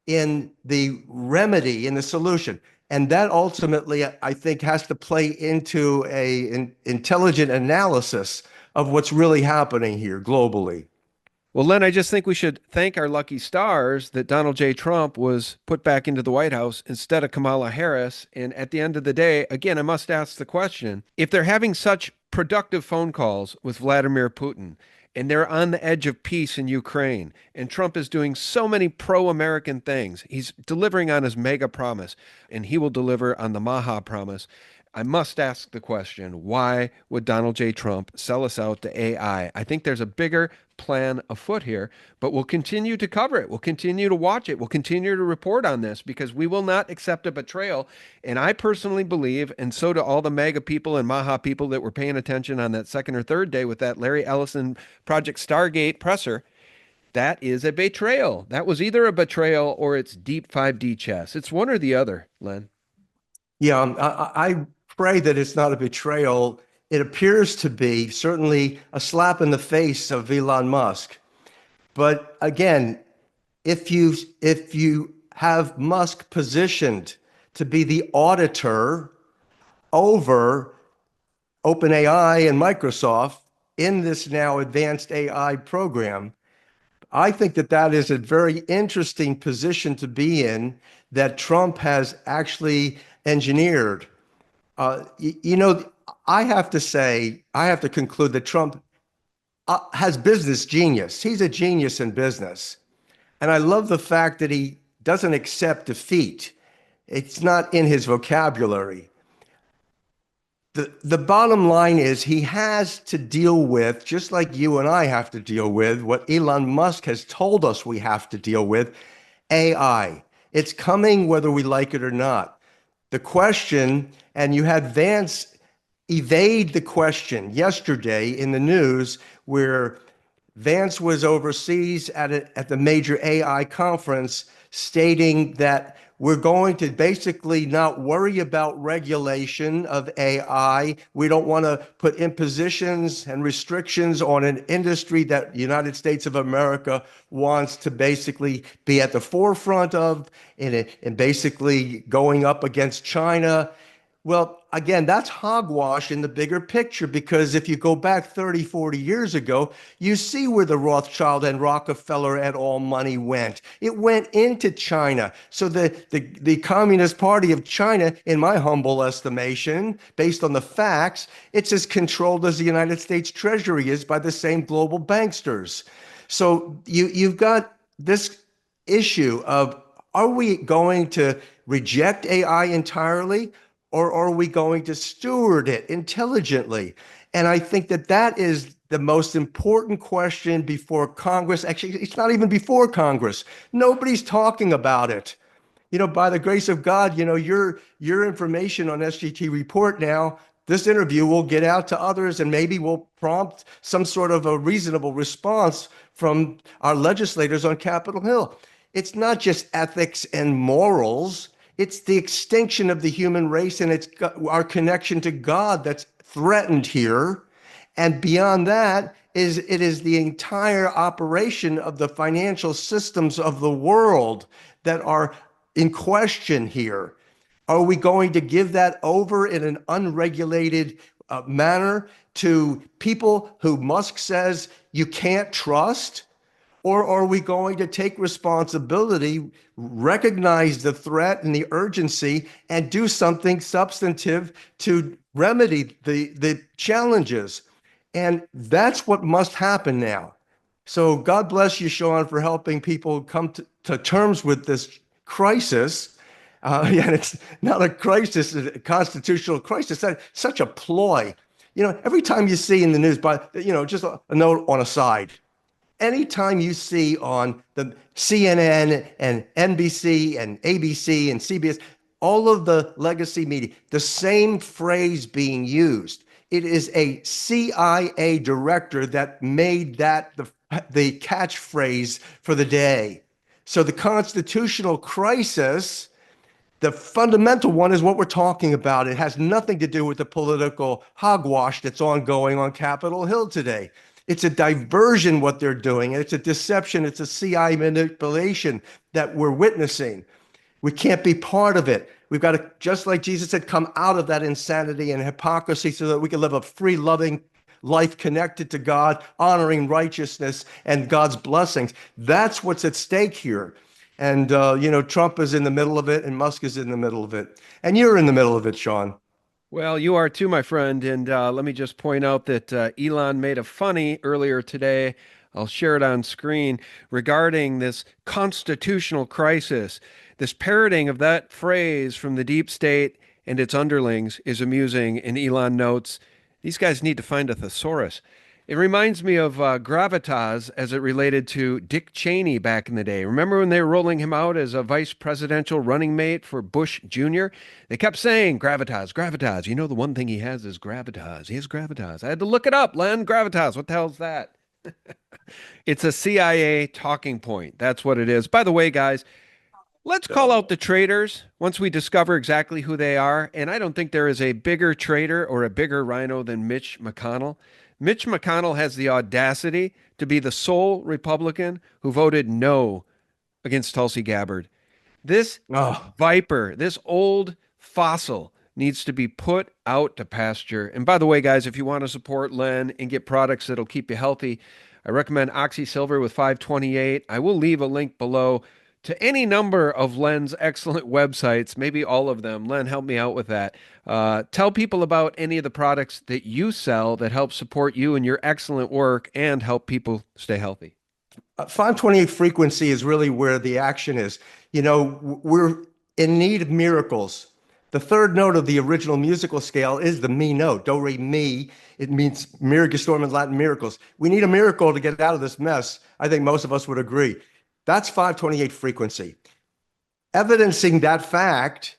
A: in the remedy, in the solution. And that ultimately, I think, has to play into an intelligent analysis of what's really happening here globally.
B: Well, Len, I just think we should thank our lucky stars that Donald J. Trump was put back into the White House instead of Kamala Harris. And at the end of the day, again, I must ask the question, if they're having such productive phone calls with Vladimir Putin, and they're on the edge of peace in Ukraine, and Trump is doing so many pro-American things, he's delivering on his mega promise, and he will deliver on the Maha promise. I must ask the question, why would Donald J. Trump sell us out to AI? I think there's a bigger plan afoot here, but we'll continue to cover it. We'll continue to watch it. We'll continue to report on this, because we will not accept a betrayal. And I personally believe, and so do all the MAGA people and Maha people that were paying attention on that second or third day with that Larry Ellison Project Stargate presser, that is a betrayal. That was either a betrayal or it's deep 5D chess. It's one or the other, Len.
A: Yeah, I pray that it's not a betrayal. It appears to be certainly a slap in the face of Elon Musk. But again, if you have Musk positioned to be the auditor over OpenAI and Microsoft in this now advanced AI program, I think that is a very interesting position to be in, that Trump has actually engineered. I have to conclude that Trump has business genius. He's a genius in business. And I love the fact that he doesn't accept defeat. It's not in his vocabulary. The bottom line is he has to deal with, just like you and I have to deal with, what Elon Musk has told us we have to deal with, AI. It's coming whether we like it or not. The question, and you had Vance evade the question yesterday in the news where Vance was overseas at the major AI conference stating that we're going to basically not worry about regulation of AI. We don't want to put impositions and restrictions on an industry that the United States of America wants to basically be at the forefront of and basically going up against China. Well, again, that's hogwash in the bigger picture, because if you go back 30, 40 years ago, you see where the Rothschild and Rockefeller and all money went. It went into China. So the Communist Party of China, in my humble estimation, based on the facts, it's as controlled as the United States Treasury is by the same global banksters. So you've got this issue of, are we going to reject AI entirely? Or are we going to steward it intelligently? And I think that that is the most important question before Congress. Actually, it's not even before Congress. Nobody's talking about it. By the grace of God, your information on SGT Report now, this interview will get out to others and maybe will prompt some sort of a reasonable response from our legislators on Capitol Hill. It's not just ethics and morals. It's the extinction of the human race, and it's our connection to God that's threatened here. And beyond that, it is the entire operation of the financial systems of the world that are in question here. Are we going to give that over in an unregulated manner to people who Musk says you can't trust? Or are we going to take responsibility, recognize the threat and the urgency, and do something substantive to remedy the challenges? And that's what must happen now. So God bless you, Sean, for helping people come to terms with this crisis. And it's not a crisis, it's a constitutional crisis. That's such a ploy. Every time you see in the news, but just a note on a side. Anytime you see on the CNN and NBC and ABC and CBS, all of the legacy media, the same phrase being used. It is a CIA director that made that the catchphrase for the day. So the constitutional crisis, the fundamental one, is what we're talking about. It has nothing to do with the political hogwash that's ongoing on Capitol Hill today. It's a diversion, what they're doing. It's a deception. It's a CIA manipulation that we're witnessing. We can't be part of it. We've got to, just like Jesus said, come out of that insanity and hypocrisy so that we can live a free, loving life connected to God, honoring righteousness and God's blessings. That's what's at stake here. And, Trump is in the middle of it and Musk is in the middle of it. And you're in the middle of it, Sean.
B: Well, you are too, my friend. And let me just point out that Elon made a funny earlier today. I'll share it on screen regarding this constitutional crisis. This parroting of that phrase from the deep state and its underlings is amusing. And Elon notes, these guys need to find a thesaurus. It reminds me of gravitas as it related to Dick Cheney back in the day. Remember when they were rolling him out as a vice presidential running mate for Bush Jr.? They kept saying gravitas, gravitas. The one thing he has is gravitas. He has gravitas. I had to look it up, Len. Gravitas. What the hell's that? It's a CIA talking point. That's what it is. By the way, guys, let's call out the traitors once we discover exactly who they are. And I don't think there is a bigger traitor or a bigger rhino than Mitch McConnell. Mitch McConnell has the audacity to be the sole Republican who voted no against Tulsi Gabbard. This viper, this old fossil, needs to be put out to pasture. And by the way, guys, if you want to support Len and get products that'll keep you healthy, I recommend Oxy Silver with 528. I will leave a link below to any number of Len's excellent websites, maybe all of them. Len, help me out with that. Tell people about any of the products that you sell that help support you and your excellent work and help people stay healthy.
A: 528 frequency is really where the action is. You know, we're in need of miracles. The third note of the original musical scale is the mi note, do, re, mi. It means Miragestorm in Latin, miracles. We need a miracle to get out of this mess. I think most of us would agree. That's 528 frequency. Evidencing that fact,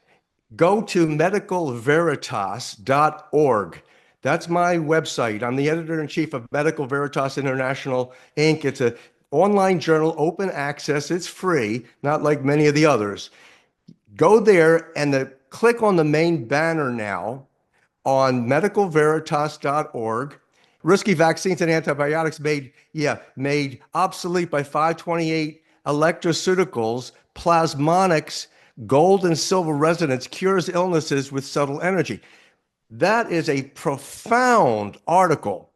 A: go to medicalveritas.org. That's my website. I'm the editor-in-chief of Medical Veritas International, Inc. It's an online journal, open access. It's free, not like many of the others. Go there and click on the main banner now on medicalveritas.org. Risky vaccines and antibiotics made obsolete by 528 electroceuticals, plasmonics, gold and silver resonance cures illnesses with subtle energy. That is a profound article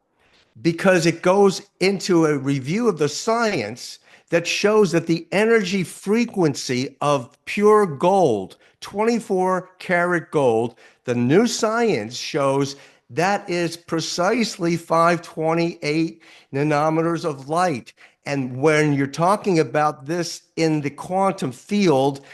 A: because it goes into a review of the science that shows that the energy frequency of pure gold, 24 karat gold, the new science shows that is precisely 528 nanometers of light. And when you're talking about this in the quantum field,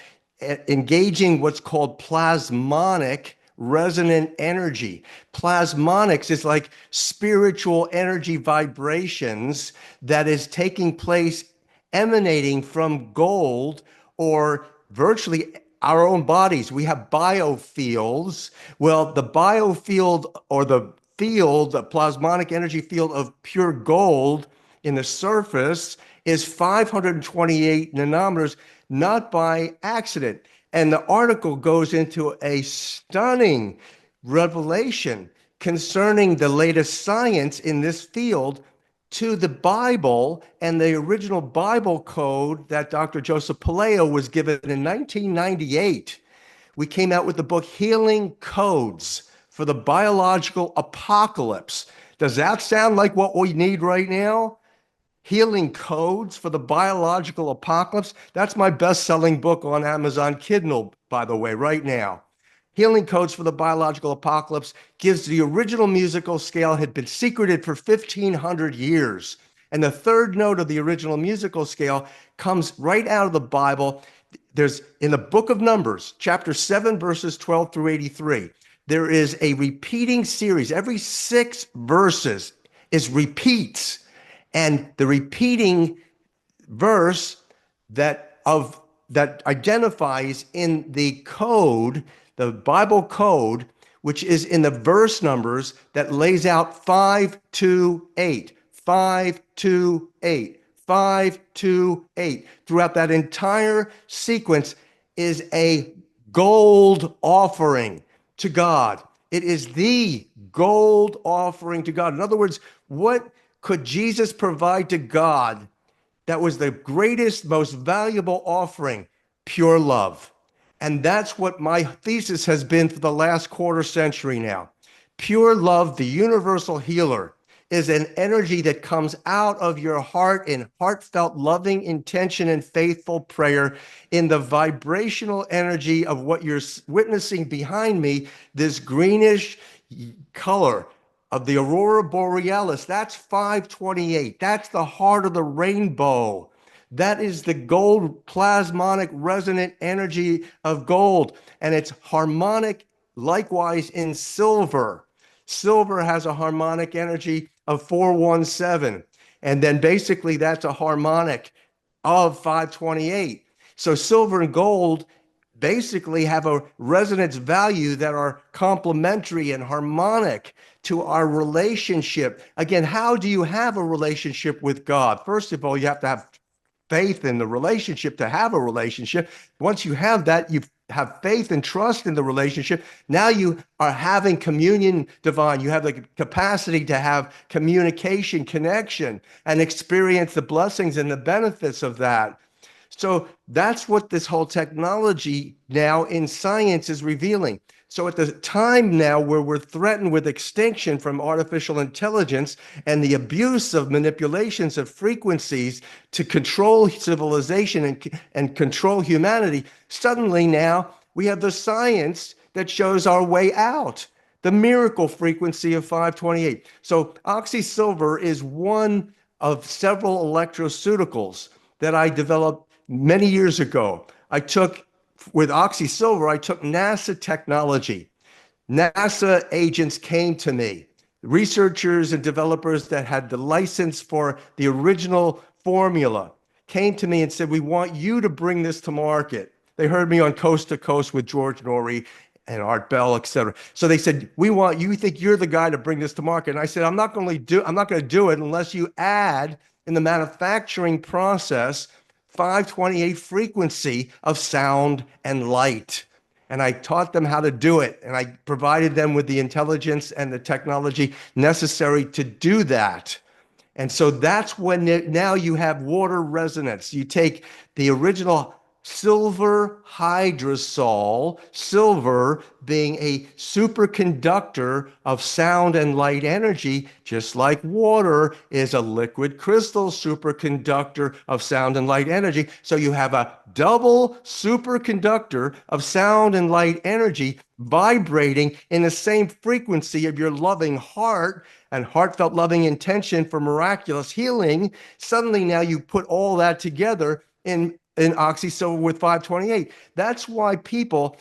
A: engaging what's called plasmonic resonant energy. Plasmonics is like spiritual energy vibrations that is taking place emanating from gold or virtually our own bodies. We have biofields. Well, the biofield or the field, the plasmonic energy field of pure gold in the surface is 528 nanometers, not by accident. And the article goes into a stunning revelation concerning the latest science in this field to the Bible and the original Bible code that Dr. Joseph Palaio was given in 1998. We came out with the book Healing Codes for the Biological Apocalypse. Does that sound like what we need right now? Healing Codes for the Biological Apocalypse. That's my best-selling book on Amazon Kindle, by the way, right now. Healing Codes for the Biological Apocalypse gives the original musical scale had been secreted for 1,500 years. And the third note of the original musical scale comes right out of the Bible. There's in the book of Numbers, chapter 7, verses 12 through 83. There is a repeating series. Every 6 verses is repeats. And the repeating verse that identifies in the code, the Bible code, which is in the verse numbers that lays out 528, 528, 528. Throughout that entire sequence is a gold offering to God. It is the gold offering to God. In other words, what could Jesus provide to God that was the greatest, most valuable offering? Pure love. And that's what my thesis has been for the last quarter century now. Pure love, the universal healer, is an energy that comes out of your heart in heartfelt, loving intention and faithful prayer in the vibrational energy of what you're witnessing behind me, this greenish color of the aurora borealis. That's 528. That's the heart of the rainbow. That is the gold plasmonic resonant energy of gold. And it's harmonic likewise in silver. Silver has a harmonic energy of 417. And then basically that's a harmonic of 528. So silver and gold basically have a resonance value that are complementary and harmonic to our relationship. Again, how do you have a relationship with God? First of all, you have to have faith in the relationship to have a relationship. Once you have that, you have faith and trust in the relationship. Now you are having communion divine. You have the capacity to have communication, connection, and experience the blessings and the benefits of that. So that's what this whole technology now in science is revealing. So at the time now where we're threatened with extinction from artificial intelligence and the abuse of manipulations of frequencies to control civilization and control humanity, suddenly now we have the science that shows our way out, the miracle frequency of 528. So oxysilver is one of several electroceuticals that I developed many years ago. I took, with OxySilver, I took NASA technology. NASA agents came to me, researchers and developers that had the license for the original formula came to me and said, we want you to bring this to market. They heard me on Coast to Coast with George Norrie and Art Bell, et cetera. So they said, we want you, think you're the guy to bring this to market. And I said, I'm not going to do it unless you add in the manufacturing process 528 frequency of sound and light. And I taught them how to do it. And I provided them with the intelligence and the technology necessary to do that. And so that's when now you have water resonance. You take the original silver hydrosol, silver being a superconductor of sound and light energy, just like water is a liquid crystal superconductor of sound and light energy. So you have a double superconductor of sound and light energy vibrating in the same frequency of your loving heart and heartfelt loving intention for miraculous healing. Suddenly now you put all that together in OxySilver with 528. That's why people,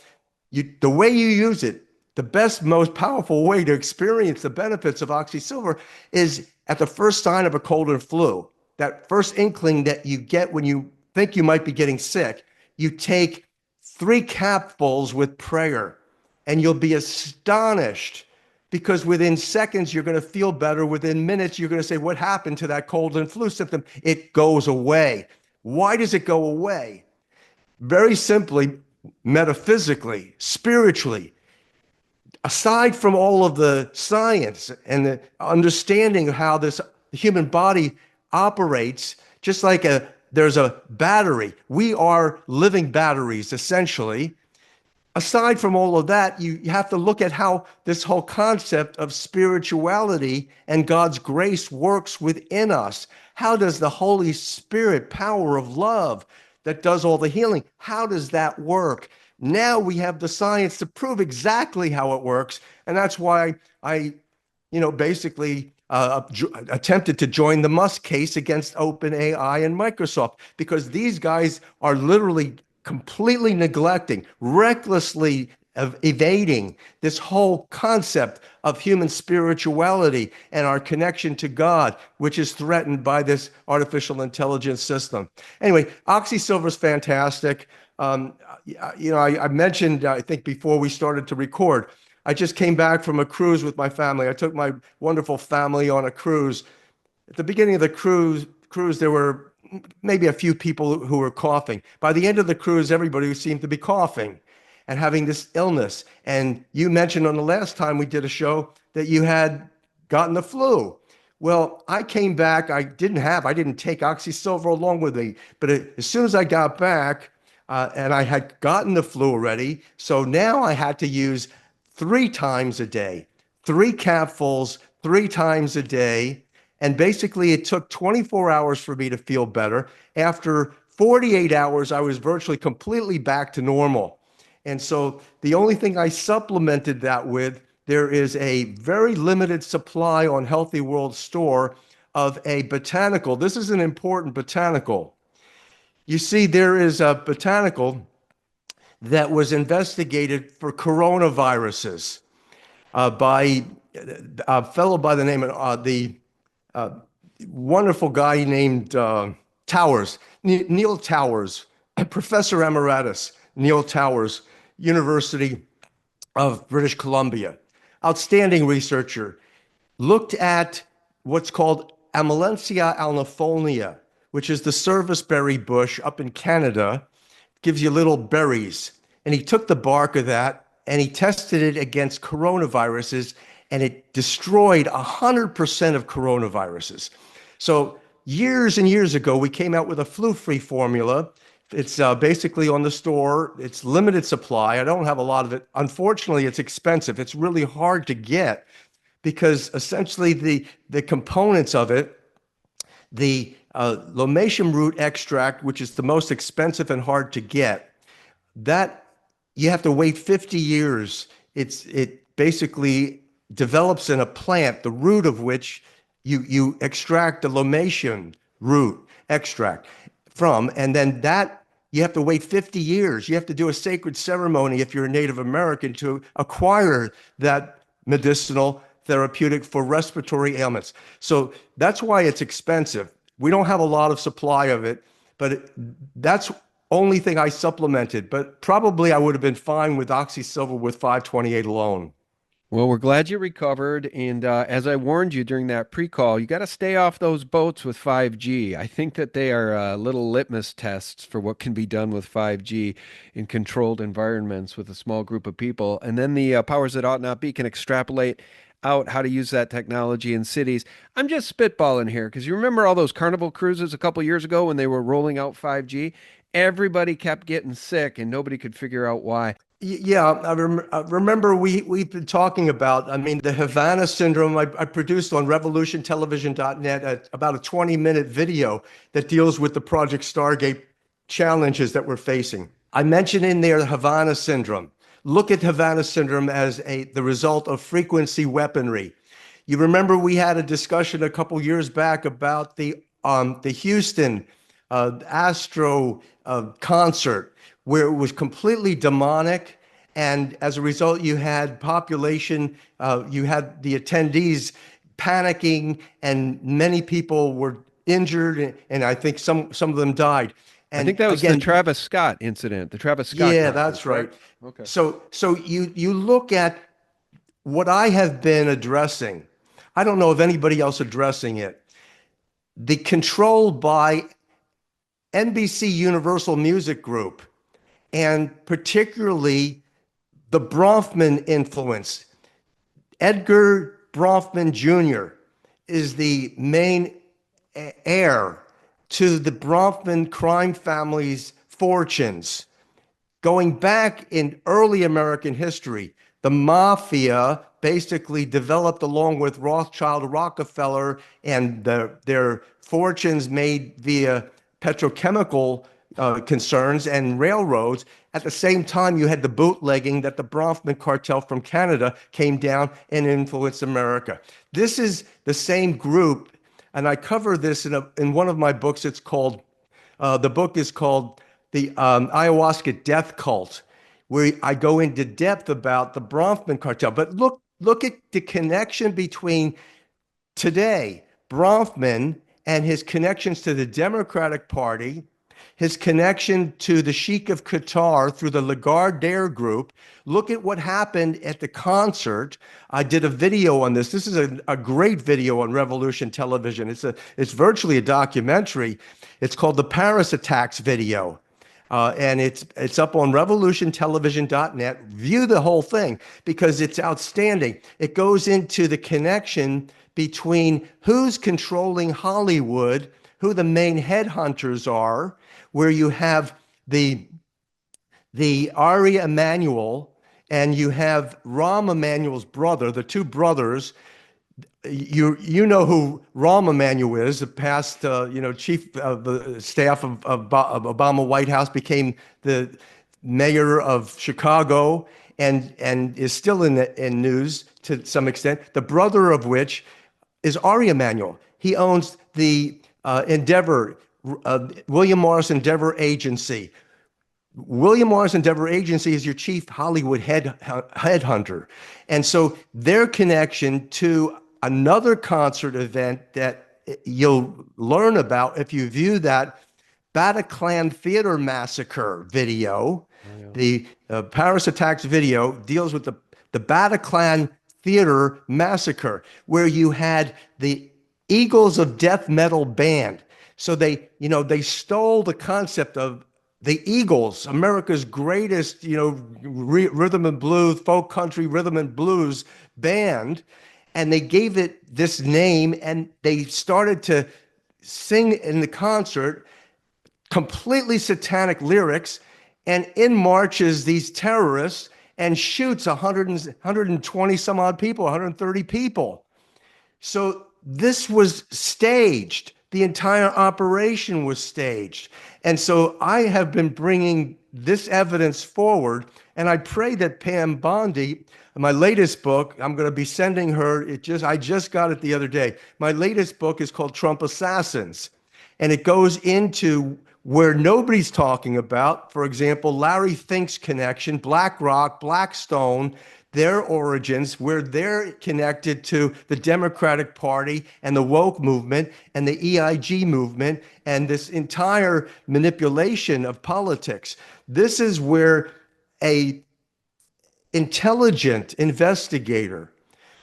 A: the way you use it, the best, most powerful way to experience the benefits of OxySilver is at the first sign of a cold and flu. That first inkling that you get when you think you might be getting sick, you take 3 capfuls with prayer, and you'll be astonished because within seconds, you're going to feel better. Within minutes, you're going to say, what happened to that cold and flu symptom? It goes away. Why does it go away? Very simply, metaphysically, spiritually. Aside from all of the science and the understanding of how this human body operates, just like there's a battery. We are living batteries, essentially. Aside from all of that, you have to look at how this whole concept of spirituality and God's grace works within us. How does the Holy Spirit, power of love that does all the healing, how does that work? Now we have the science to prove exactly how it works. And that's why I basically attempted to join the Musk case against OpenAI and Microsoft, because these guys are literally completely neglecting, recklessly evading this whole concept of human spirituality and our connection to God, which is threatened by this artificial intelligence system. Anyway, OxySilver is fantastic. I mentioned, I think before we started to record, I just came back from a cruise with my family. I took my wonderful family on a cruise. At the beginning of the cruise, there were maybe a few people who were coughing. By the end of the cruise, everybody seemed to be coughing and having this illness. And you mentioned on the last time we did a show that you had gotten the flu. Well, I came back. I didn't take OxySilver along with me. But as soon as I got back, and I had gotten the flu already, so now I had to use 3 times a day, 3 capfuls, 3 times a day. And basically, it took 24 hours for me to feel better. After 48 hours, I was virtually completely back to normal. And so the only thing I supplemented that with, there is a very limited supply on Healthy World Store of a botanical. This is an important botanical. You see, there is a botanical that was investigated for coronaviruses by a fellow by the name of the wonderful guy named Towers, Neil Towers, Professor Emeritus, Neil Towers, University of British Columbia. Outstanding researcher. Looked at what's called Amelansia alnifolia, which is the serviceberry bush up in Canada. Gives you little berries. And he took the bark of that and he tested it against coronaviruses, and it destroyed 100% of coronaviruses. So years and years ago, we came out with a flu-free formula. It's basically on the store. It's limited supply. I don't have a lot of it. Unfortunately, it's expensive. It's really hard to get because essentially the components of it, the lomatium root extract, which is the most expensive and hard to get, that you have to wait 50 years. It basically develops in a plant, the root of which you extract the lomatium root extract from, and then that you have to wait 50 years. You have to do a sacred ceremony if you're a Native American to acquire that medicinal therapeutic for respiratory ailments. So that's why it's expensive. We don't have a lot of supply of it, but that's only thing I supplemented. But probably I would have been fine with Oxysilver with 528 alone.
B: Well, we're glad you recovered. And as I warned you during that pre-call, you got to stay off those boats with 5G. I think that they are little litmus tests for what can be done with 5G in controlled environments with a small group of people. And then the powers that ought not be can extrapolate out how to use that technology in cities. I'm just spitballing here because you remember all those Carnival cruises a couple years ago when they were rolling out 5G? Everybody kept getting sick and nobody could figure out why.
A: Yeah, I remember we've been talking about, I mean, the Havana syndrome. I produced on revolutiontelevision.net about a 20-minute video that deals with the Project Stargate challenges that we're facing. I mentioned in there the Havana syndrome. Look at Havana syndrome as the result of frequency weaponry. You remember we had a discussion a couple years back about the Houston Astro concert, where it was completely demonic. And as a result, you had population, you had the attendees panicking, and many people were injured, and I think some of them died. And
B: I think that was
A: again,
B: the Travis Scott incident, the Travis Scott.
A: yeah,
B: concert,
A: that's right.
B: Okay.
A: So you look at what I have been addressing. I don't know of anybody else addressing it. The control by NBC Universal Music Group, and particularly the Bronfman influence. Edgar Bronfman Jr. is the main heir to the Bronfman crime family's fortunes. Going back in early American history, the mafia basically developed along with Rothschild, Rockefeller, and their fortunes made via petrochemical concerns and railroads. At the same time, you had the bootlegging that the Bronfman cartel from Canada came down and influenced America. This is the same group, and I cover this in one of my books. It's called, the book is called The Ayahuasca Death Cult, where I go into depth about the Bronfman cartel. But look at the connection between today, Bronfman and his connections to the Democratic Party, his connection to the Sheikh of Qatar through the Lagardère Group. Look at what happened at the concert. I did a video on this. This is a great video on Revolution Television. It's virtually a documentary. It's called the Paris Attacks video. And it's up on revolutiontelevision.net. View the whole thing because it's outstanding. It goes into the connection between who's controlling Hollywood, who the main headhunters are, where you have the Ari Emanuel and you have Rahm Emanuel's brother, the two brothers. You know who Rahm Emanuel is, the past chief of the staff of Obama White House, became the mayor of Chicago and is still in news to some extent. The brother of which is Ari Emanuel. He owns the Endeavor, William Morris Endeavor Agency. William Morris Endeavor Agency is your chief Hollywood headhunter. And so their connection to another concert event that you'll learn about if you view that Bataclan Theater Massacre video. The Paris Attacks video deals with the Bataclan Theater Massacre, where you had the Eagles of Death Metal Band. So they stole the concept of the Eagles, America's greatest, rhythm and blues, folk country rhythm and blues band, and they gave it this name, and they started to sing in the concert completely satanic lyrics, and in marches these terrorists and shoots 120 some odd people, 130 people. So this was staged. The entire operation was staged. And so I have been bringing this evidence forward, and I pray that Pam Bondi, my latest book, I'm going to be sending her, I just got it the other day. My latest book is called Trump Assassins, and it goes into where nobody's talking about, for example, Larry Fink's connection, BlackRock, Blackstone, their origins, where they're connected to the Democratic Party and the woke movement and the EIG movement and this entire manipulation of politics. This is where a intelligent investigator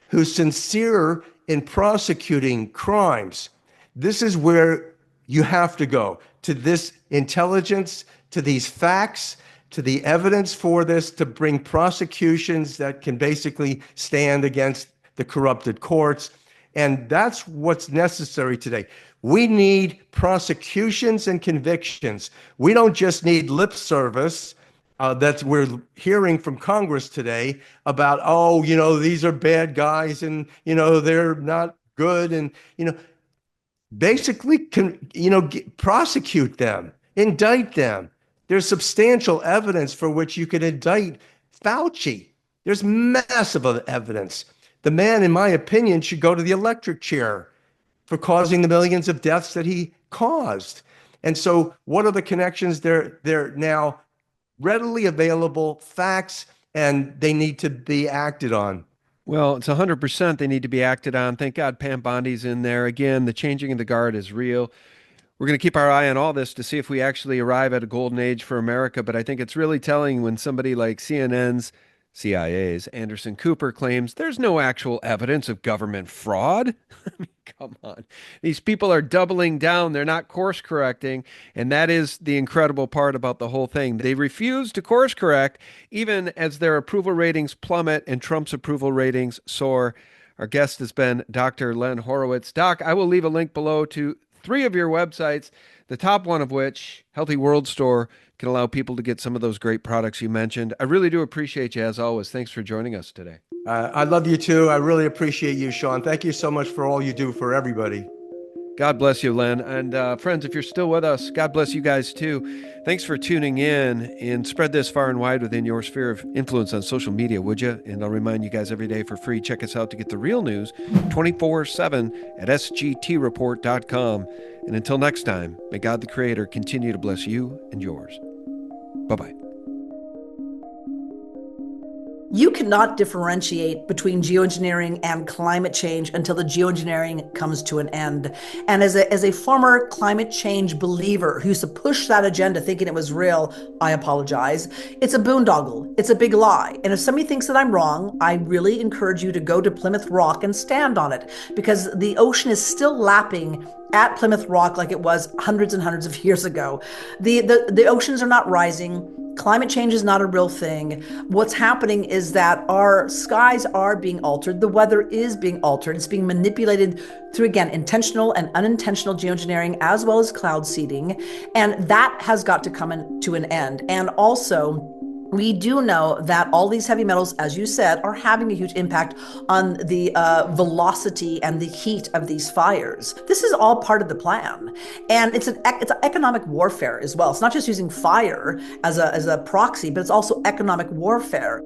A: who's sincere in prosecuting crimes, this is where you have to go, to this intelligence, to these facts, to the evidence for this, to bring prosecutions that can basically stand against the corrupted courts. And that's what's necessary today. We need prosecutions and convictions. We don't just need lip service that we're hearing from Congress today about, oh, these are bad guys and, they're not good. And, basically, prosecute them, indict them. There's substantial evidence for which you could indict Fauci. There's massive evidence. The man, in my opinion, should go to the electric chair for causing the millions of deaths that he caused. And so what are the connections? They're now readily available facts, and they need to be acted on.
B: Well, it's 100% they need to be acted on. Thank God Pam Bondi's in there. Again, the changing of the guard is real. We're going to keep our eye on all this to see if we actually arrive at a golden age for America. But I think it's really telling when somebody like CIA's Anderson Cooper claims there's no actual evidence of government fraud. I mean, come on. These people are doubling down. They're not course correcting. And that is the incredible part about the whole thing. They refuse to course correct even as their approval ratings plummet and Trump's approval ratings soar. Our guest has been Dr. Len Horowitz. Doc, I will leave a link below to 3 of your websites, the top one of which, Healthy World Store, can allow people to get some of those great products you mentioned. I really do appreciate you, as always. Thanks for joining us today.
A: I love you too. I really appreciate you, Sean. Thank you so much for all you do for everybody.
B: God bless you, Len. And friends, if you're still with us, God bless you guys too. Thanks for tuning in, and spread this far and wide within your sphere of influence on social media, would you? And I'll remind you guys every day for free, check us out to get the real news 24/7 at sgtreport.com. And until next time, may God the Creator continue to bless you and yours. Bye-bye.
E: You cannot differentiate between geoengineering and climate change until the geoengineering comes to an end. And as a former climate change believer who used to push that agenda thinking it was real, I apologize. It's a boondoggle. It's a big lie. And if somebody thinks that I'm wrong, I really encourage you to go to Plymouth Rock and stand on it, because the ocean is still lapping at Plymouth Rock like it was hundreds and hundreds of years ago. The oceans are not rising. Climate change is not a real thing. What's happening is that our skies are being altered. The weather is being altered. It's being manipulated through, again, intentional and unintentional geoengineering, as well as cloud seeding. And that has got to come to an end. And also, we do know that all these heavy metals, as you said, are having a huge impact on the velocity and the heat of these fires. This is all part of the plan. And it's an economic warfare as well. It's not just using fire as a proxy, but it's also economic warfare.